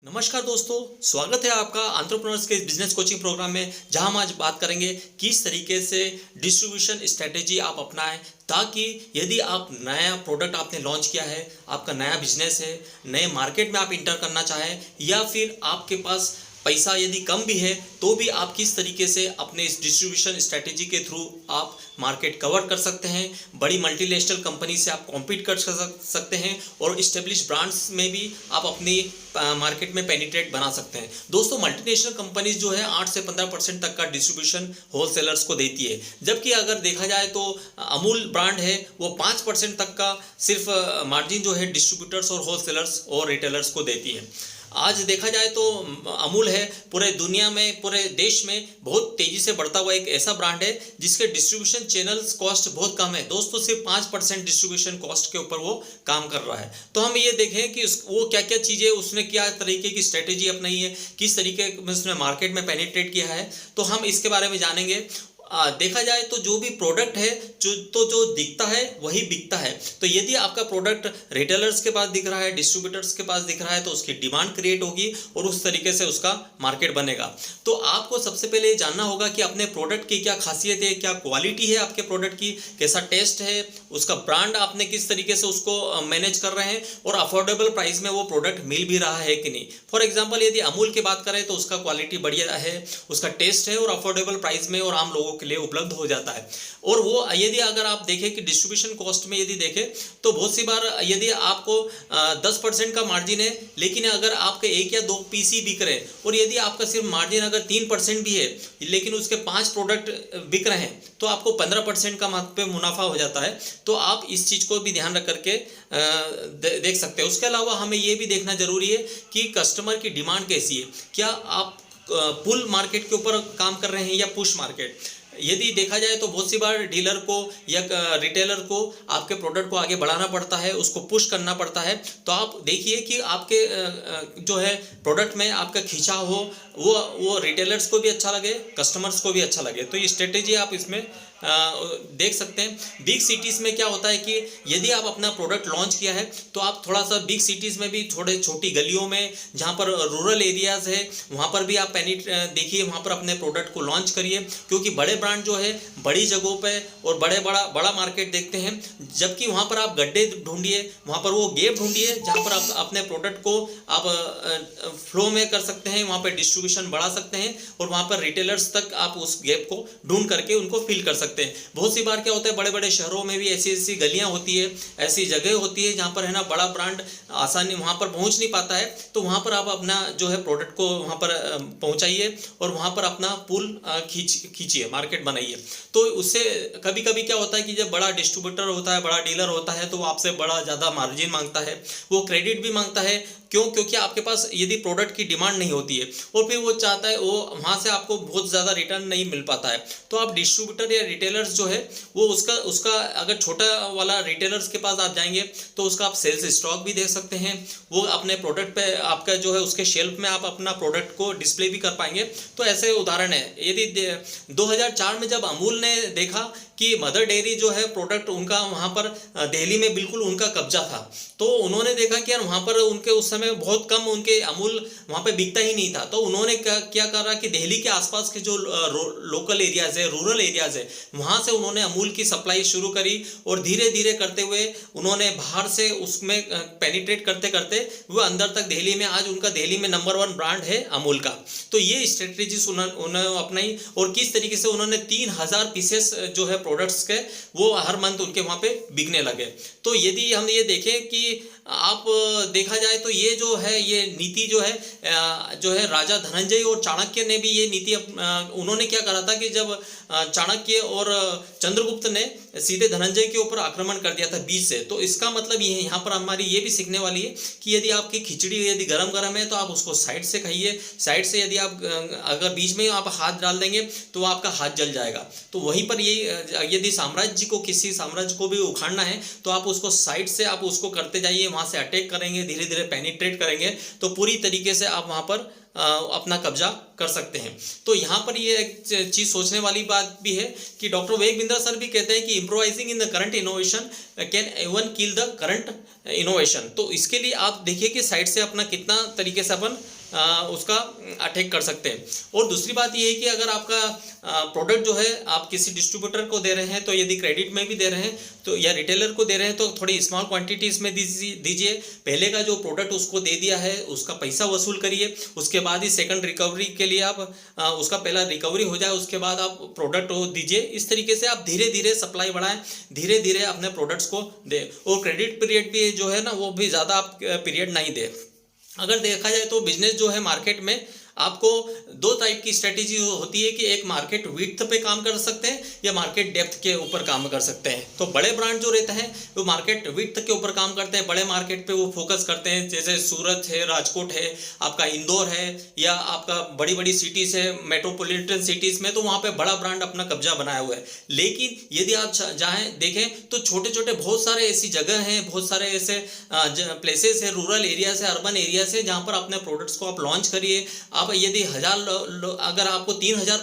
नमस्कार दोस्तों, स्वागत है आपका एंटरप्रेन्योर्स के बिजनेस कोचिंग प्रोग्राम में, जहां हम आज बात करेंगे किस तरीके से डिस्ट्रीब्यूशन स्ट्रेटेजी आप अपनाएं ताकि यदि आप नया प्रोडक्ट आपने लॉन्च किया है, आपका नया बिजनेस है, नए मार्केट में आप इंटर करना चाहें या फिर आपके पास पैसा यदि कम भी है तो भी आप किस तरीके से अपने इस डिस्ट्रीब्यूशन स्ट्रेटेजी के थ्रू आप मार्केट कवर कर सकते हैं। बड़ी मल्टीनेशनल कंपनी से आप कॉम्पीट कर सकते हैं और इस्टेब्लिश ब्रांड्स में भी आप अपनी मार्केट में पेनिट्रेट बना सकते हैं। दोस्तों, मल्टीनेशनल कंपनीज जो है 8 से 15% तक का डिस्ट्रीब्यूशन होलसेलर्स को देती है, जबकि अगर देखा जाए तो अमूल ब्रांड है वो 5% तक का सिर्फ मार्जिन जो है डिस्ट्रीब्यूटर्स और होलसेलर्स और रिटेलर्स को देती है। आज देखा जाए तो अमूल है पूरे दुनिया में, पूरे देश में बहुत तेजी से बढ़ता हुआ एक ऐसा ब्रांड है जिसके डिस्ट्रीब्यूशन चैनल्स कॉस्ट बहुत कम है। दोस्तों, सिर्फ 5% डिस्ट्रीब्यूशन कॉस्ट के ऊपर वो काम कर रहा है। तो हम ये देखें कि वो क्या क्या चीज़ें, उसने क्या तरीके की स्ट्रेटेजी अपनाई है, किस तरीके में उसने मार्केट में पेनिट्रेट किया है, तो हम इसके बारे में जानेंगे। देखा जाए तो जो भी प्रोडक्ट है जो दिखता है वही बिकता है। तो यदि आपका प्रोडक्ट रिटेलर्स के पास दिख रहा है, डिस्ट्रीब्यूटर्स के पास दिख रहा है, तो उसकी डिमांड क्रिएट होगी और उस तरीके से उसका मार्केट बनेगा। तो आपको सबसे पहले ये जानना होगा कि अपने प्रोडक्ट की क्या खासियत है, क्या क्वालिटी है आपके प्रोडक्ट की, कैसा टेस्ट है, उसका ब्रांड आपने किस तरीके से उसको मैनेज कर रहे हैं और अफोर्डेबल प्राइस में वो प्रोडक्ट मिल भी रहा है कि नहीं। फॉर एग्जाम्पल, यदि अमूल की बात करें तो उसका क्वालिटी बढ़िया है, उसका टेस्ट है और अफोर्डेबल प्राइस में और आम लोगों के लिए उपलब्ध हो जाता है। और वो यदि अगर आप देखें कि डिस्ट्रीब्यूशन कॉस्ट में यदि देखें तो बहुत सी बार यदि आपको 10% का मार्जिन है, लेकिन अगर आपके 1 या 2 पीसी बिक रहे हैं और यदि आपका सिर्फ मार्जिन अगर 3% भी है लेकिन उसके 5 प्रोडक्ट बिक रहे हैं तो आपको 15% का पे मुनाफा हो जाता है। तो आप इस चीज़ को भी ध्यान रख करके देख सकते हैं। उसके अलावा हमें ये भी देखना जरूरी है कि कस्टमर की डिमांड कैसी है, क्या आप पुल मार्केट के ऊपर काम कर रहे हैं या पुश मार्केट। यदि देखा जाए तो बहुत सी बार डीलर को या रिटेलर को आपके प्रोडक्ट को आगे बढ़ाना पड़ता है, उसको पुश करना पड़ता है। तो आप देखिए कि आपके जो है प्रोडक्ट में आपका खिंचाव हो, वो रिटेलर्स को भी अच्छा लगे, कस्टमर्स को भी अच्छा लगे। तो ये स्ट्रेटेजी आप इसमें देख सकते हैं। बिग सिटीज़ में क्या होता है कि यदि आप अपना प्रोडक्ट लॉन्च किया है तो आप थोड़ा सा बिग सिटीज़ में भी, थोड़े छोटी गलियों में जहाँ पर रूरल एरियाज़ है वहाँ पर भी आप देखिए, वहाँ पर अपने प्रोडक्ट को लॉन्च करिए, क्योंकि बड़े ब्रांड जो है बड़ी जगहों पे और बड़ा मार्केट देखते हैं, जबकि वहाँ पर आप गड्ढे ढूंढिए, वहाँ पर वो गैप ढूंढिए जहाँ पर आप अपने प्रोडक्ट को आप फ्लो में कर सकते हैं, वहाँ पर डिस्ट्रीब्यूशन बढ़ा सकते हैं और वहाँ पर रिटेलर्स तक आप उस गैप को ढूंढ करके उनको फिल कर सकते हैं। बहुत सी बार क्या होता है, बड़े बड़े शहरों में भी ऐसी गलियां होती है, ऐसी जगह होती है जहां पर है ना बड़ा ब्रांड आसानी वहां पर पहुंच नहीं पाता है। तो वहां पर आप अपना जो है प्रोडक्ट को वहां पर पहुंचाइए और वहां पर अपना पुल खींचिए, मार्केट बनाइए। तो उससे कभी कभी क्या होता है कि जब बड़ा डिस्ट्रीब्यूटर होता है, बड़ा डीलर होता है, तो वो आपसे बड़ा ज़्यादा मार्जिन मांगता है, वो क्रेडिट भी मांगता है। क्योंकि आपके पास यदि प्रोडक्ट की डिमांड नहीं होती है और फिर वो चाहता है, वो वहाँ से आपको बहुत ज़्यादा रिटर्न नहीं मिल पाता है। तो आप डिस्ट्रीब्यूटर या रिटेलर्स जो है वो उसका अगर छोटा वाला रिटेलर्स के पास आप जाएंगे तो उसका आप सेल्स स्टॉक भी दे सकते हैं, वो अपने प्रोडक्ट पे आपका जो है उसके शेल्फ में आप अपना प्रोडक्ट को डिस्प्ले भी कर पाएंगे। तो ऐसे उदाहरण है। यदि 2004 में जब अमूल ने देखा कि मदर डेयरी जो है प्रोडक्ट उनका वहाँ पर दिल्ली में बिल्कुल उनका कब्जा था, तो उन्होंने देखा कि यार वहाँ पर उनके उस समय बहुत कम उनके अमूल वहाँ पे बिकता ही नहीं था। तो उन्होंने क्या करा कि दिल्ली के आसपास के जो लोकल एरियाज़ है, रूरल एरियाज़ है, वहाँ से उन्होंने अमूल की सप्लाई शुरू करी और धीरे धीरे करते हुए उन्होंने बाहर से उसमें पेनिट्रेट करते करते वो अंदर तक दिल्ली में, आज उनका दिल्ली में नंबर 1 ब्रांड है अमूल का। तो ये स्ट्रेटेजी उन्होंने अपनाई और किस तरीके से उन्होंने 3000 पीसेस जो है प्रोडक्ट्स के वो हर मंथ उनके वहाँ पे बिकने लगे। तो यदि हम ये देखें कि आप देखा जाए तो ये जो है, ये नीति जो है राजा धनंजय और चाणक्य ने भी ये नीति उन्होंने क्या करा था कि जब चाणक्य और चंद्रगुप्त ने सीधे धनंजय के ऊपर आक्रमण कर दिया था बीच से। तो इसका मतलब ये है, यहाँ पर हमारी ये भी सीखने वाली है कि यदि आपकी खिचड़ी यदि गरम है तो आप उसको साइड से खाइए। साइड से यदि आप अगर बीच में आप हाथ डाल देंगे तो आपका हाथ जल जाएगा। तो वहीं पर ये यदि किसी साम्राज्य को भी उखाड़ना है तो आप उसको साइड से आप उसको करते जाइए, वहाँ से अटैक करेंगे, धीरे धीरे पेनिट्रेट करेंगे तो पूरी तरीके से आप वहाँ पर अपना कब्जा कर सकते हैं। तो यहाँ पर ये एक चीज़ सोचने वाली बात भी है कि डॉक्टर विवेक बिंद्रा सर भी कहते हैं कि improvising in the current innovation can even kill the current innovation. तो इसके लिए आप देखिए कि साइड से अपना कितना तरीके से अपन उसका अटैक कर सकते हैं। और दूसरी बात ये है कि अगर आपका प्रोडक्ट जो है आप किसी डिस्ट्रीब्यूटर को दे रहे हैं, तो यदि क्रेडिट में भी दे रहे हैं तो या रिटेलर को दे रहे हैं तो थोड़ी स्मॉल क्वांटिटीज़ में दीजिए। पहले का जो प्रोडक्ट उसको दे दिया है उसका पैसा वसूल करिए, उसके बाद ही सेकंड रिकवरी के लिए आप उसका पहला रिकवरी हो जाए उसके बाद आप प्रोडक्ट दीजिए। इस तरीके से आप धीरे धीरे सप्लाई बढ़ाएं, धीरे धीरे अपने प्रोडक्ट्स को दें। और क्रेडिट पीरियड भी जो है ना वो भी ज़्यादा आप पीरियड नहीं दें। अगर देखा जाए तो बिजनेस जो है मार्केट में आपको दो टाइप की स्ट्रेटेजी होती है कि एक मार्केट विड्थ पे काम कर सकते हैं या मार्केट डेप्थ के ऊपर काम कर सकते हैं। तो बड़े ब्रांड जो रहते हैं वो मार्केट विड्थ के ऊपर काम करते हैं, बड़े मार्केट पे वो फोकस करते हैं। जैसे सूरत है, राजकोट है, आपका इंदौर है, या आपका बड़ी बड़ी सिटीज़ है, मेट्रोपॉलिटन सिटीज़ में, तो वहाँ पे बड़ा ब्रांड अपना कब्जा बनाया हुआ है। लेकिन यदि आप चाहें देखें तो छोटे छोटे बहुत सारे ऐसी जगह हैं, बहुत सारे ऐसे प्लेसेस है, रूरल एरियाज है, अर्बन एरियाज है, जहाँ पर अपने प्रोडक्ट्स को आप लॉन्च करिए। आप यदि 1000 अगर आपको 3000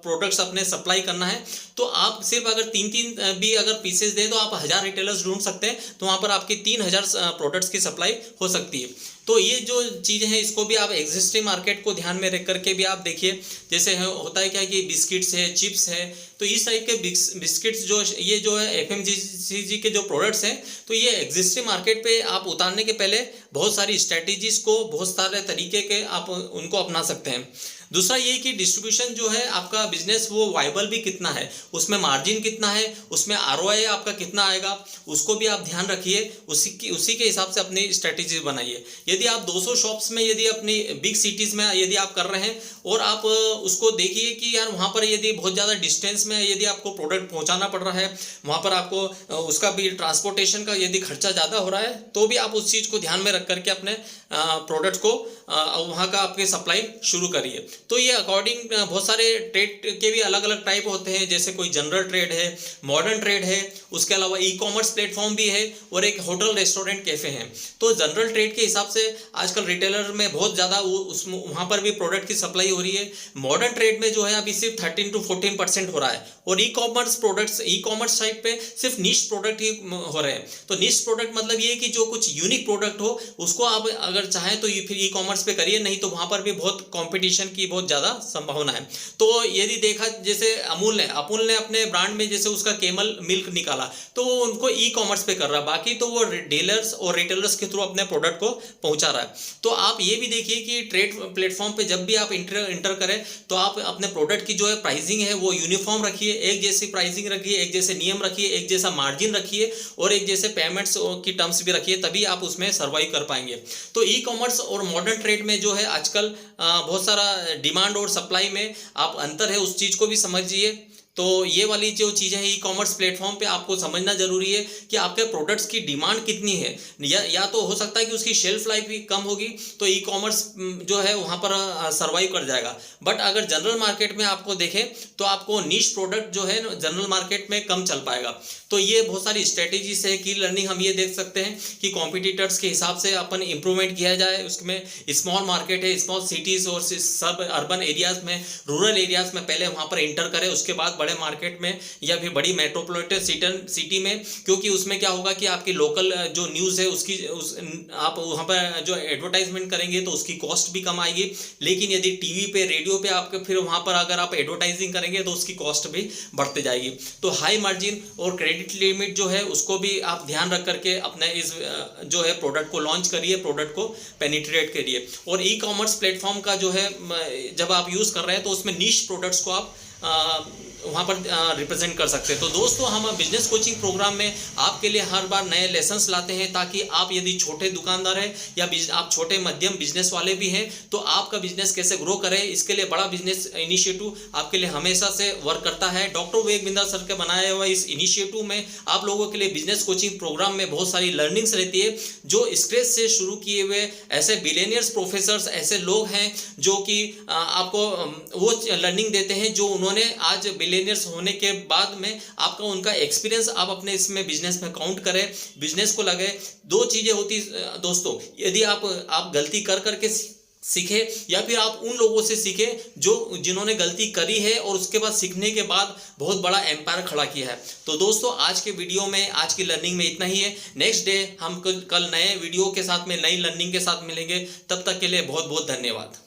प्रोडक्ट्स अपने सप्लाई करना है तो आप सिर्फ अगर 3 भी अगर पीसेस दें तो आप 1000 रिटेलर्स ढूंढ सकते हैं, तो वहाँ पर आपकी 3000 प्रोडक्ट्स की सप्लाई हो सकती है। तो ये जो चीज़ें हैं इसको भी आप एग्जिस्टिंग मार्केट को ध्यान में रख करके भी आप देखिए। जैसे होता है क्या कि बिस्किट्स है, चिप्स है, तो इस टाइप के बिस्किट्स जो ये जो है एफएमसीजी के जो प्रोडक्ट्स हैं, तो ये एग्जिस्टिंग मार्केट पे आप उतारने के पहले बहुत सारी स्ट्रैटेजीज को, बहुत सारे तरीके के आप उनको अपना सकते हैं। दूसरा ये कि डिस्ट्रीब्यूशन जो है आपका बिजनेस वो वाइबल भी कितना है, उसमें मार्जिन कितना है, उसमें आरओआई आपका कितना आएगा, उसको भी आप ध्यान रखिए। उसी के हिसाब से अपनी स्ट्रेटेजी बनाइए। यदि आप 200 शॉप्स में यदि अपनी बिग सिटीज़ में यदि आप कर रहे हैं और आप उसको देखिए कि यार वहाँ पर यदि बहुत ज़्यादा डिस्टेंस में यदि आपको प्रोडक्ट पहुँचाना पड़ रहा है, वहाँ पर आपको उसका भी ट्रांसपोर्टेशन का यदि खर्चा ज़्यादा हो रहा है, तो भी आप उस चीज़ को ध्यान में रख करके अपने प्रोडक्ट को वहाँ का आपके सप्लाई शुरू करिए। तो ये अकॉर्डिंग बहुत सारे ट्रेड के भी अलग अलग टाइप होते हैं। जैसे कोई जनरल ट्रेड है, मॉडर्न ट्रेड है, उसके अलावा ई कॉमर्स प्लेटफॉर्म भी है, और एक होटल रेस्टोरेंट कैफे हैं। तो जनरल ट्रेड के हिसाब से आजकल रिटेलर में बहुत ज़्यादा वहाँ पर भी प्रोडक्ट की सप्लाई हो रही है। मॉडर्न ट्रेड में जो है अभी सिर्फ 13 to 14% हो रहा है, और e commerce products, e commerce site पे सिर्फ निश प्रोडक्ट ही हो रहे हैं। तो निश प्रोडक्ट मतलब ये कि जो कुछ यूनिक प्रोडक्ट हो उसको आप अगर चाहें तो फिर ई कॉमर्स पे करिए, नहीं तो वहाँ पर भी बहुत कॉम्पिटिशन की बहुत ज़्यादा संभावना है। तो यदि देखा जैसे अमूल ने अपने ब्रांड में जैसे उसका केमल मिल्क निकाला, तो वो उनको ई कॉमर्स पे कर रहा है, बाकी तो वो डीलर्स और रिटेलर्स के थ्रू अपने प्रोडक्ट को पहुंचा रहा है। तो आप ये भी देखिए कि ट्रेड प्लेटफॉर्म पे जब भी आप इंटर करें तो आप अपने प्रोडक्ट की जो है प्राइसिंग है वो यूनिफॉर्म रखिए, एक जैसी प्राइसिंग रखिए, एक जैसे नियम रखिए, एक जैसा मार्जिन रखिए, और एक जैसे पेमेंट्स की टर्म्स भी रखिए, तभी आप उसमें सर्वाइव कर पाएंगे। तो ई कॉमर्स और मॉडर्न ट्रेड में जो है आजकल बहुत सारा डिमांड और सप्लाई में आप अंतर है, उस चीज़ को भी समझिए। तो ये वाली जो चीज़ें हैं ई कॉमर्स प्लेटफॉर्म पे आपको समझना जरूरी है कि आपके प्रोडक्ट्स की डिमांड कितनी है। या तो हो सकता है कि उसकी शेल्फ लाइफ भी कम होगी, तो ई कॉमर्स जो है वहाँ पर सर्वाइव कर जाएगा। बट अगर जनरल मार्केट में आपको देखें तो आपको नीश प्रोडक्ट जो है जनरल मार्केट में कम चल पाएगा। तो ये बहुत सारी स्ट्रेटेजीज है। की लर्निंग हम ये देख सकते हैं कि कॉम्पिटिटर्स के हिसाब से अपन इम्प्रूवमेंट किया जाए। उसमें स्मॉल मार्केट है, स्मॉल सिटीज़ और सब अर्बन एरियाज में, रूरल एरियाज में पहले वहाँ पर इंटर करें, उसके बाद बड़े मार्केट में या फिर बड़ी मेट्रोपॉलिटन सिटी में, क्योंकि उसमें क्या होगा कि आपकी लोकल जो न्यूज़ है आप वहाँ पर जो एडवर्टाइजमेंट करेंगे तो उसकी कॉस्ट भी कम आएगी। लेकिन यदि टीवी पे, रेडियो पे आपके फिर वहाँ पर अगर आप एडवर्टाइजिंग करेंगे तो उसकी कॉस्ट भी बढ़ते जाएगी। तो हाई मार्जिन और क्रेडिट लिमिट जो है उसको भी आप ध्यान रख करके अपने इस जो है प्रोडक्ट को लॉन्च करिए, प्रोडक्ट को पेनिट्रेट करिए। और ई कॉमर्स प्लेटफॉर्म का जो है जब आप यूज़ कर रहे हैं तो उसमें नीश प्रोडक्ट्स को आप वहाँ पर रिप्रेजेंट कर सकते हैं। तो दोस्तों हम बिजनेस कोचिंग प्रोग्राम में आपके लिए हर बार नए लेसन्स लाते हैं, ताकि आप यदि छोटे दुकानदार हैं या आप छोटे मध्यम बिजनेस वाले भी हैं तो आपका बिजनेस कैसे ग्रो करें, इसके लिए बड़ा बिजनेस इनिशिएटिव आपके लिए हमेशा से वर्क करता है। डॉक्टर विवेक बिंदाल सर के बनाया हुआ इस इनिशिएटिव में आप लोगों के लिए बिजनेस कोचिंग प्रोग्राम में बहुत सारी लर्निंग्स रहती है, जो स्क्रैच से शुरू किए हुए ऐसे बिलियनियर्स प्रोफेसर्स, ऐसे लोग हैं जो कि आपको वो लर्निंग देते हैं जो उन्होंने आज बिलियनियर्स होने के बाद में आपका उनका एक्सपीरियंस आप अपने इसमें बिजनेस में काउंट करें, बिजनेस को लगे। दो चीज़ें होती दोस्तों, यदि आप गलती कर करके सीखे, या फिर आप उन लोगों से सीखे जिन्होंने गलती करी है और उसके बाद सीखने के बाद बहुत बड़ा एम्पायर खड़ा किया है। तो दोस्तों आज के वीडियो में, आज की लर्निंग में इतना ही है। नेक्स्ट डे हम कल नए वीडियो के साथ में, नई लर्निंग के साथ मिलेंगे। तब तक के लिए बहुत बहुत धन्यवाद।